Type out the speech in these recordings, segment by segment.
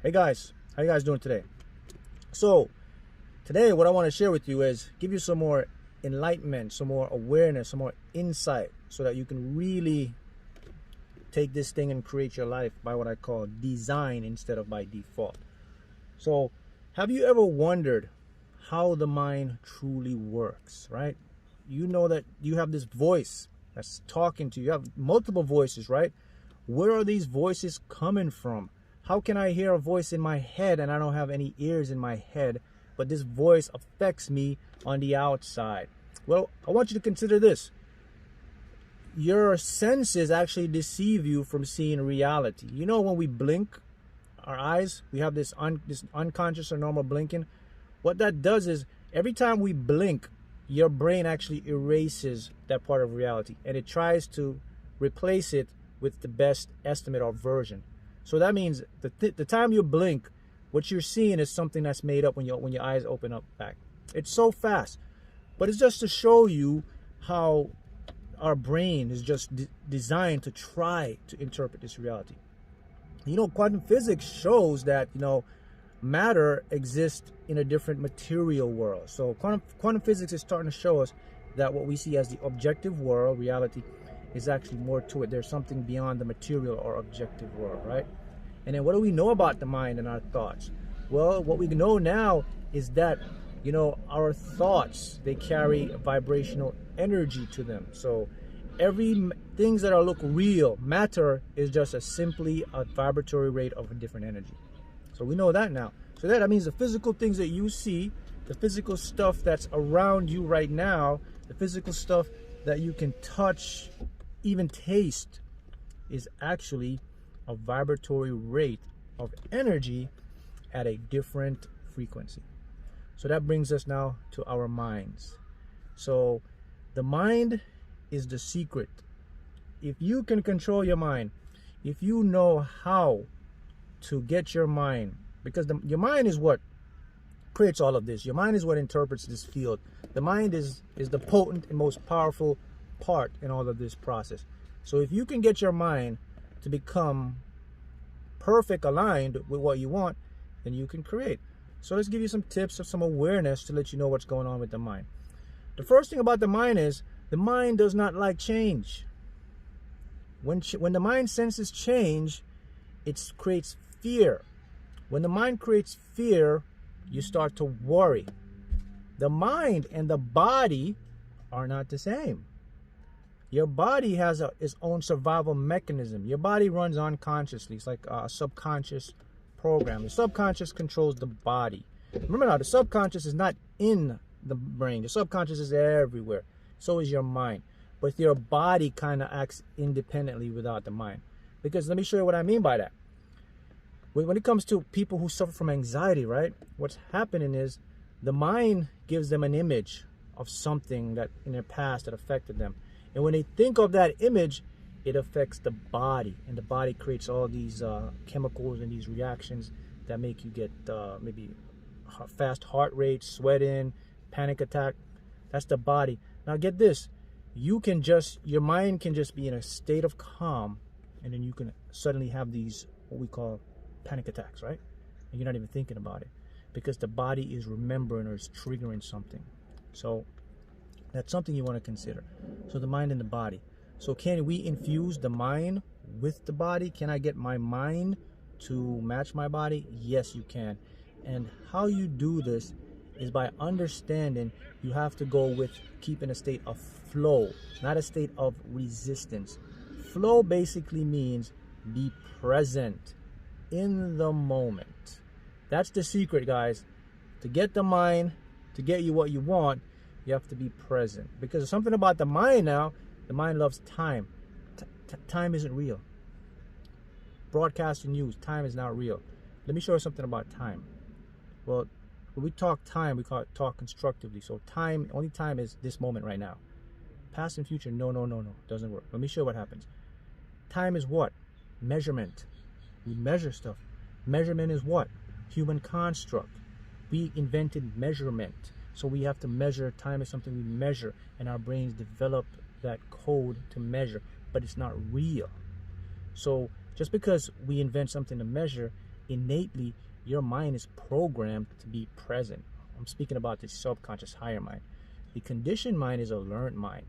Hey guys, how you guys doing today? So today what I want to share with you is give you some more enlightenment, some more awareness, some more insight so that you can really take this thing and create your life by what I call design instead of by default. So have you ever wondered how the mind truly works, right? You know that you have this voice that's talking to you. You have multiple voices, right? Where are these voices coming from? How can I hear a voice in my head and I don't have any ears in my head, but this voice affects me on the outside? Well, I want you to consider this. Your senses actually deceive you from seeing reality. You know, when we blink our eyes, we have this unconscious or normal blinking. What that does is every time we blink, your brain actually erases that part of reality and it tries to replace it with the best estimate or version. So that means the time you blink, what you're seeing is something that's made up when your eyes open up back. It's so fast, but it's just to show you how our brain is just designed to try to interpret this reality. You know, quantum physics shows that, matter exists in a different material world. So quantum physics is starting to show us that what we see as the objective world, reality, is actually more to it. There's something beyond the material or objective world, right? And then what do we know about the mind and our thoughts? Well, what we know now is that, our thoughts, they carry vibrational energy to them. So things that look real, matter, is just simply a vibratory rate of a different energy. So we know that now. So that means the physical things that you see, the physical stuff that's around you right now, the physical stuff that you can touch, even taste, is actually a vibratory rate of energy at a different frequency. So that brings us now to our minds. So the mind is the secret. If you can control your mind, if you know how to get your mind, because your mind is what creates all of this. Your mind is what interprets this field. The mind is the potent and most powerful part in all of this process. So if you can get your mind to become perfect aligned with what you want, then you can create. So let's give you some tips of some awareness to let you know what's going on with the mind. The first thing about the mind is the mind does not like change. When the mind senses change, it creates fear. When the mind creates fear, you start to worry. The mind and the body are not the same. Your body has its own survival mechanism. Your body runs unconsciously. It's like a subconscious program. The subconscious controls the body. Remember now, the subconscious is not in the brain. The subconscious is everywhere. So is your mind. But your body kind of acts independently without the mind. Because let me show you what I mean by that. When it comes to people who suffer from anxiety, right? What's happening is the mind gives them an image of something that in their past that affected them. And when they think of that image, it affects the body. And the body creates all these chemicals and these reactions that make you get maybe fast heart rate, sweating, panic attack. That's the body. Now get this. Your mind can just be in a state of calm, and then you can suddenly have these, what we call panic attacks, right? And you're not even thinking about it because the body is remembering or is triggering something. So that's something you want to consider. So the mind and the body. So can we infuse the mind with the body? Can I get my mind to match my body? Yes, you can. And how you do this is by understanding you have to go with keeping a state of flow, not a state of resistance. Flow basically means be present in the moment. That's the secret, guys. To get the mind, to get you what you want, you have to be present. Because there's something about the mind now. The mind loves time. Time isn't real. Broadcasting news, time is not real. Let me show you something about time. Well, when we talk time, we talk constructively. So time, only time is this moment right now. Past and future, no. Doesn't work. Let me show you what happens. Time is what? Measurement. We measure stuff. Measurement is what? Human construct. We invented measurement. So we have to measure. Time is something we measure, and our brains develop that code to measure, but it's not real. So just because we invent something to measure, innately your mind is programmed to be present. I'm speaking about the subconscious higher mind. The conditioned mind is a learned mind.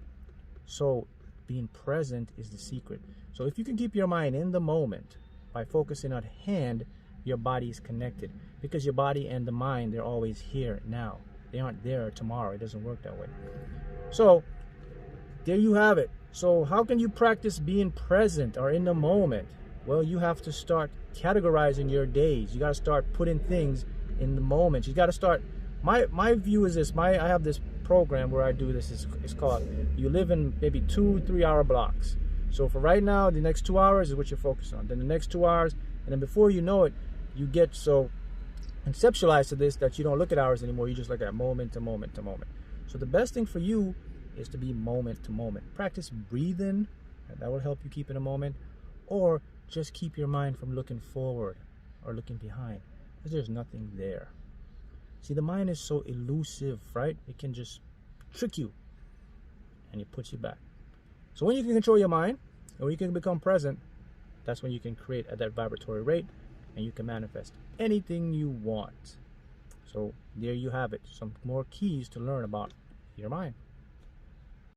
So being present is the secret. So if you can keep your mind in the moment by focusing on hand, your body is connected, because your body and the mind, they're always here now. They aren't there tomorrow. It doesn't work that way. So there you have it. So how can you practice being present or in the moment? Well, you have to start categorizing your days. You got to start putting things in the moment. You got to start. My view is this. I have this program where I do this. It's called, you live in maybe 2-3 hour blocks. So for right now, the next 2 hours is what you're focused on. Then the next 2 hours, and then before you know it, you get so conceptualized to this that you don't look at hours anymore. You just look at moment to moment to moment. So the best thing for you is to be moment to moment. Practice breathing, and that will help you keep in a moment. Or just keep your mind from looking forward or looking behind, because there's nothing there. See, the mind is so elusive, right? It can just trick you, and it puts you back. So when you can control your mind, and when you can become present, that's when you can create at that vibratory rate, and you can manifest anything you want. So there you have it, some more keys to learn about your mind.